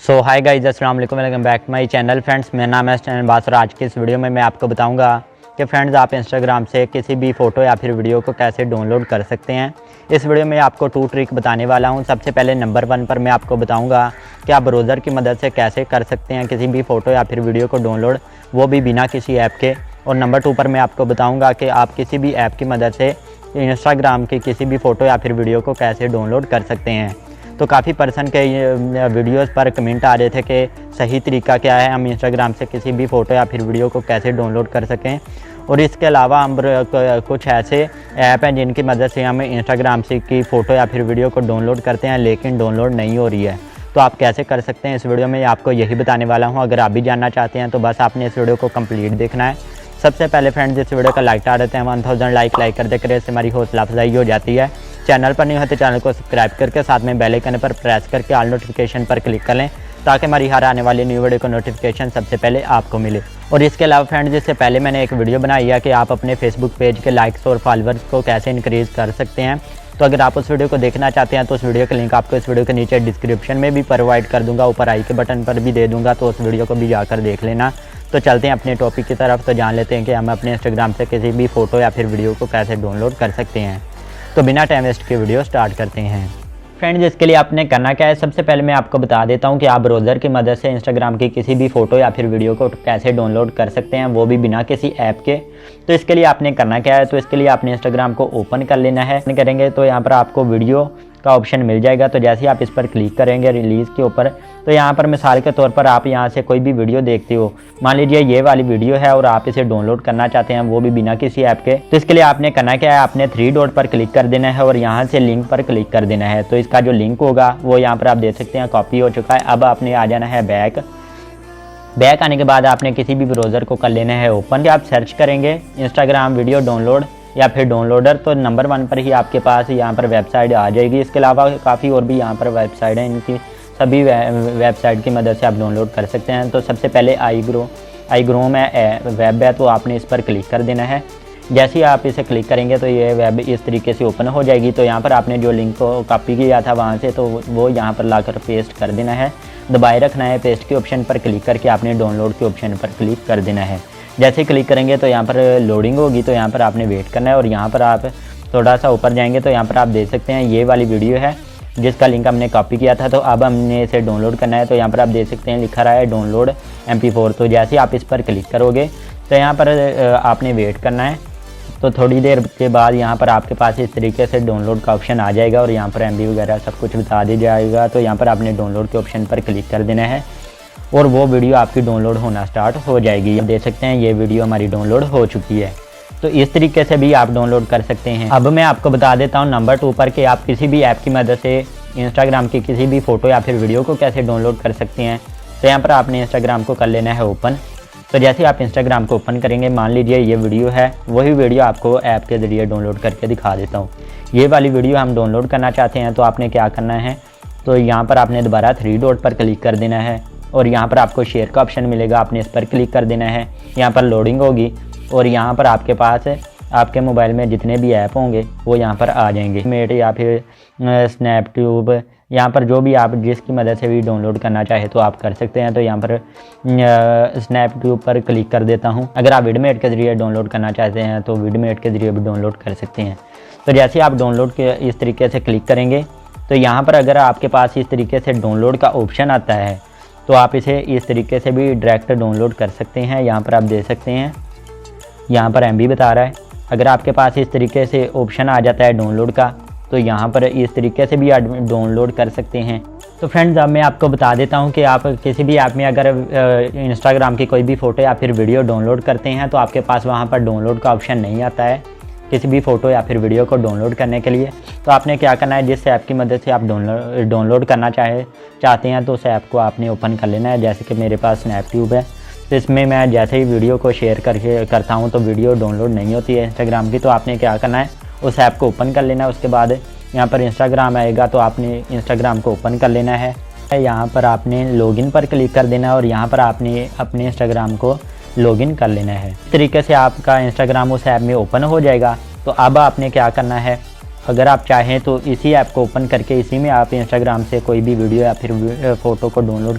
सो hi guys, अस्सलाम वालेकुम, welcome back my channel. Friends, मेरा नाम है स्टैन बास और आज की इस वीडियो में मैं आपको बताऊंगा कि फ्रेंड्स आप इंस्टाग्राम से किसी भी फ़ोटो या फिर वीडियो को कैसे डाउनलोड कर सकते हैं। इस वीडियो में आपको 2 ट्रिक बताने वाला हूं। सबसे पहले नंबर 1 पर मैं आपको बताऊंगा कि आप ब्राउज़र की मदद से कैसे कर सकते हैं किसी भी फ़ोटो या फिर वीडियो को डाउनलोड, वो भी बिना किसी ऐप के। और नंबर 2 पर मैं आपको बताऊँगा कि आप किसी भी ऐप की मदद से इंस्टाग्राम की किसी भी फ़ोटो या फिर वीडियो को कैसे डाउनलोड कर सकते हैं। तो काफ़ी पर्सन के वीडियोस पर कमेंट आ रहे थे कि सही तरीका क्या है, हम इंस्टाग्राम से किसी भी फ़ोटो या फिर वीडियो को कैसे डाउनलोड कर सकें। और इसके अलावा हम कुछ ऐसे ऐप हैं जिनकी मदद से हम इंस्टाग्राम से की फ़ोटो या फिर वीडियो को डाउनलोड करते हैं लेकिन डाउनलोड नहीं हो रही है, तो आप कैसे कर सकते हैं। इस वीडियो में आपको यही बताने वाला हूँ। अगर आप भी जानना चाहते हैं तो बस आपने इस वीडियो को कंप्लीट देखना है। सबसे पहले फ्रेंड्स, इस वीडियो का लाइक आ देते हैं 1000 लाइक करते करें, इससे हमारी हौसला अफजाई हो जाती है। चैनल पर नहीं होते चैनल को सब्सक्राइब करके साथ में बेल आइकन पर प्रेस करके ऑल नोटिफिकेशन पर क्लिक कर लें ताकि हमारी हर आने वाली न्यू वीडियो को नोटिफिकेशन सबसे पहले आपको मिले। और इसके अलावा फ्रेंड्स, इससे पहले मैंने एक वीडियो बनाई है कि आप अपने फेसबुक पेज के लाइक्स और फॉलोअर्स को कैसे इंक्रीज़ कर सकते हैं। तो अगर आप उस वीडियो को देखना चाहते हैं तो उस वीडियो का लिंक आपको इस वीडियो के नीचे डिस्क्रिप्शन में भी प्रोवाइड कर दूंगा, ऊपर आई के बटन पर भी दे दूंगा, तो उस वीडियो को भी जाकर देख लेना। तो चलते हैं अपने टॉपिक की तरफ। तो जान लेते हैं कि हम अपने इंस्टाग्राम से किसी भी फ़ोटो या फिर वीडियो को कैसे डाउनलोड कर सकते हैं। तो बिना टाइम वेस्ट के वीडियो स्टार्ट करते हैं। फ्रेंड्स, इसके लिए आपने करना क्या है, सबसे पहले मैं आपको बता देता हूं कि आप ब्राउज़र की मदद से इंस्टाग्राम की किसी भी फ़ोटो या फिर वीडियो को कैसे डाउनलोड कर सकते हैं, वो भी बिना किसी ऐप के। तो इसके लिए आपने करना क्या है, तो इसके लिए आपने इंस्टाग्राम को ओपन कर लेना है। करेंगे तो यहाँ पर आपको वीडियो का ऑप्शन मिल जाएगा। तो जैसे ही आप इस पर क्लिक करेंगे रिलीज़ के ऊपर, तो यहाँ पर मिसाल के तौर पर आप यहाँ से कोई भी वीडियो देखते हो, मान लीजिए ये वाली वीडियो है और आप इसे डाउनलोड करना चाहते हैं, वो भी बिना किसी ऐप के। तो इसके लिए आपने करना क्या है, आपने 3 डॉट पर क्लिक कर देना है और यहाँ से लिंक पर क्लिक कर देना है। तो इसका जो लिंक होगा वो यहाँ पर आप देख सकते हैं कॉपी हो चुका है। अब आपने आ जाना है बैक आने के बाद आपने किसी भी ब्राउज़र को कर लेना है ओपन। आप सर्च करेंगे इंस्टाग्राम वीडियो डाउनलोड या फिर डाउनलोडर, तो नंबर 1 पर ही आपके पास यहाँ पर वेबसाइट आ जाएगी। इसके अलावा काफ़ी और भी यहाँ पर वेबसाइट हैं, इनकी सभी वेबसाइट की मदद से आप डाउनलोड कर सकते हैं। तो सबसे पहले आई ग्रो में वेब है, तो आपने इस पर क्लिक कर देना है। जैसे ही आप इसे क्लिक करेंगे तो ये वेब इस तरीके से ओपन हो जाएगी। तो यहाँ पर आपने जो लिंक को कॉपी किया था वहाँ से, तो वो यहाँ पर लाकर पेस्ट कर देना है, दबाए रखना है। पेस्ट के ऑप्शन पर क्लिक करके आपने डाउनलोड के ऑप्शन पर क्लिक कर देना है। जैसे ही क्लिक करेंगे तो यहाँ पर लोडिंग होगी, तो यहाँ पर आपने वेट करना है। और यहाँ पर आप थोड़ा सा ऊपर जाएंगे तो यहाँ पर आप देख सकते हैं ये वाली वीडियो है जिसका लिंक हमने कॉपी किया था। तो अब हमने इसे डाउनलोड करना है। तो यहाँ पर आप देख सकते हैं लिखा रहा है डाउनलोड MP4। तो जैसे ही आप इस पर क्लिक करोगे तो यहाँ पर आपने वेट करना है। तो थोड़ी देर के बाद यहाँ पर आपके पास इस तरीके से डाउनलोड का ऑप्शन आ जाएगा और यहाँ पर MB वगैरह सब कुछ बता दिया जाएगा। तो यहाँ पर आपने डाउनलोड के ऑप्शन पर क्लिक कर देना है और वो वीडियो आपकी डाउनलोड होना स्टार्ट हो जाएगी। आप देख सकते हैं ये वीडियो हमारी डाउनलोड हो चुकी है। तो इस तरीके से भी आप डाउनलोड कर सकते हैं। अब मैं आपको बता देता हूँ नंबर 2 पर कि आप किसी भी ऐप की मदद से इंस्टाग्राम की किसी भी फ़ोटो या फिर वीडियो को कैसे डाउनलोड कर सकते हैं। तो यहाँ पर आपने इंस्टाग्राम को कर लेना है ओपन। तो जैसे आप इंस्टाग्राम को ओपन करेंगे, मान लीजिए ये वीडियो है, वही वीडियो आपको ऐप के ज़रिए डाउनलोड करके दिखा देता हूँ। ये वाली वीडियो हम डाउनलोड करना चाहते हैं, तो आपने क्या करना है, तो यहाँ पर आपने दोबारा 3 डॉट पर क्लिक कर देना है और यहाँ पर आपको शेयर का ऑप्शन मिलेगा, आपने इस पर क्लिक कर देना है। यहाँ पर लोडिंग होगी और यहाँ पर आपके पास आपके मोबाइल में जितने भी ऐप होंगे वो यहाँ पर आ जाएंगे। मेट या फिर स्नैपट्यूब, यहाँ पर जो भी आप जिसकी मदद से भी डाउनलोड करना चाहे तो आप कर सकते हैं। तो यहाँ पर स्नैपट्यूब पर क्लिक कर देता हूँ। अगर आप विडमेट के ज़रिए डाउनलोड करना चाहते हैं तो विडमेट के ज़रिए भी डाउनलोड कर सकते हैं। तो जैसे आप डाउनलोड के इस तरीके से क्लिक करेंगे तो यहाँ पर अगर आपके पास इस तरीके से डाउनलोड का ऑप्शन आता है तो आप इसे इस तरीके से भी डायरेक्ट डाउनलोड कर सकते हैं। यहाँ पर आप देख सकते हैं यहाँ पर MB बता रहा है। अगर आपके पास इस तरीके से ऑप्शन आ जाता है डाउनलोड का, तो यहाँ पर इस तरीके से भी डाउनलोड कर सकते हैं। तो फ्रेंड्स, अब मैं आपको बता देता हूँ कि आप किसी भी ऐप में अगर इंस्टाग्राम की कोई भी फ़ोटो या फिर वीडियो डाउनलोड करते हैं तो आपके पास वहाँ पर डाउनलोड का ऑप्शन नहीं आता है किसी भी फ़ोटो या फिर वीडियो को डाउनलोड करने के लिए। तो आपने क्या करना है, जिस ऐप की मदद से आप डाउनलोड करना चाहते हैं तो उस ऐप को आपने ओपन कर लेना है। जैसे कि मेरे पास स्नैपट्यूब है, तो इसमें मैं जैसे ही वीडियो को शेयर करता हूँ तो वीडियो डाउनलोड नहीं होती है इंस्टाग्राम की। तो आपने क्या करना है, उस ऐप को ओपन कर लेना है। उसके बाद यहाँ पर इंस्टाग्राम आएगा तो आपने इंस्टाग्राम को ओपन कर लेना है। यहाँ पर आपने लॉगिन पर क्लिक कर देना है और यहाँ पर आपने अपने इंस्टाग्राम को लॉगिन कर लेना है। इस तरीके से आपका इंस्टाग्राम उस ऐप में ओपन हो जाएगा। तो अब आपने क्या करना है, अगर आप चाहें तो इसी ऐप को ओपन करके इसी में आप इंस्टाग्राम से कोई भी वीडियो या फिर फ़ोटो को डाउनलोड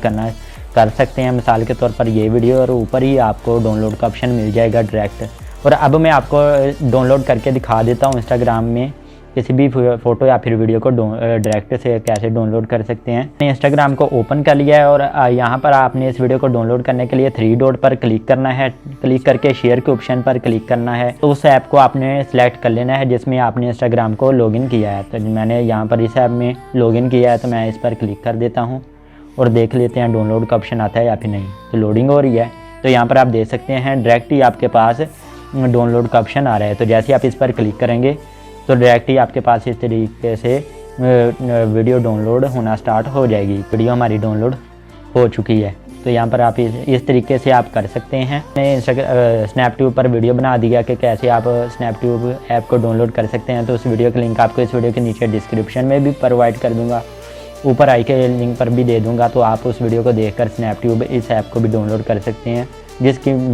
कर सकते हैं। मिसाल के तौर पर ये वीडियो, और ऊपर ही आपको डाउनलोड का ऑप्शन मिल जाएगा डायरेक्ट। और अब मैं आपको डाउनलोड करके दिखा देता हूँ इंस्टाग्राम में किसी भी फ़ोटो या फिर वीडियो को डायरेक्ट से कैसे डाउनलोड कर सकते हैं। मैंने इंस्टाग्राम को ओपन कर लिया है और यहाँ पर आपने इस वीडियो को डाउनलोड करने के लिए 3 डॉट पर क्लिक करना है। क्लिक करके शेयर के ऑप्शन पर क्लिक करना है। तो उस ऐप को आपने सेलेक्ट कर लेना है जिसमें आपने इंस्टाग्राम को लॉगिन किया है। तो मैंने यहाँ पर इस ऐप में लॉगिन किया है, तो मैं इस पर क्लिक कर देता हूँ और देख लेते हैं डाउनलोड का ऑप्शन आता है या फिर नहीं। तो लोडिंग हो रही है, तो यहाँ पर आप देख सकते हैं डायरेक्ट ही आपके पास डाउनलोड का ऑप्शन आ रहा है। तो जैसे आप इस पर क्लिक करेंगे तो डायरेक्ट ही आपके पास इस तरीके से वीडियो डाउनलोड होना स्टार्ट हो जाएगी। वीडियो हमारी डाउनलोड हो चुकी है। तो यहाँ पर आप इस तरीके से आप कर सकते हैं। मैंने स्नैपट्यूब पर वीडियो बना दिया कि कैसे आप स्नैपट्यूब ऐप को डाउनलोड कर सकते हैं। तो उस वीडियो का लिंक आपको इस वीडियो के नीचे डिस्क्रिप्शन में भी प्रोवाइड कर दूँगा, ऊपर आई के लिंक पर भी दे दूँगा। तो आप उस वीडियो को देखकर स्नैपट्यूब इस ऐप को भी डाउनलोड कर सकते हैं,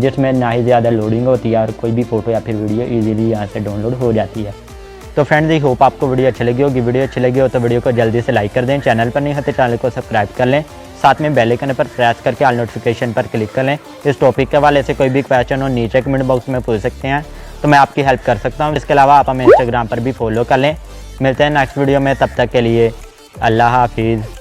जिसमें ना ही ज़्यादा लोडिंग होती है और कोई भी फ़ोटो या फिर वीडियो ईजीली यहाँ से डाउनलोड हो जाती है। तो फ्रेंड्स, आई होप आपको वीडियो अच्छी लगी होगी। वीडियो अच्छी लगी हो तो वीडियो को जल्दी से लाइक कर दें। चैनल पर नहीं होते चैनल को सब्सक्राइब कर लें। साथ में बेल आइकन पर प्रेस करके ऑल नोटिफिकेशन पर क्लिक कर लें। इस टॉपिक के हवाले से कोई भी क्वेश्चन हो नीचे कमेंट बॉक्स में पूछ सकते हैं, तो मैं आपकी हेल्प कर सकता हूँ। इसके अलावा आप हमें इंस्टाग्राम पर भी फॉलो कर लें। मिलते हैं नेक्स्ट वीडियो में, तब तक के लिए अल्लाह हाफिज़।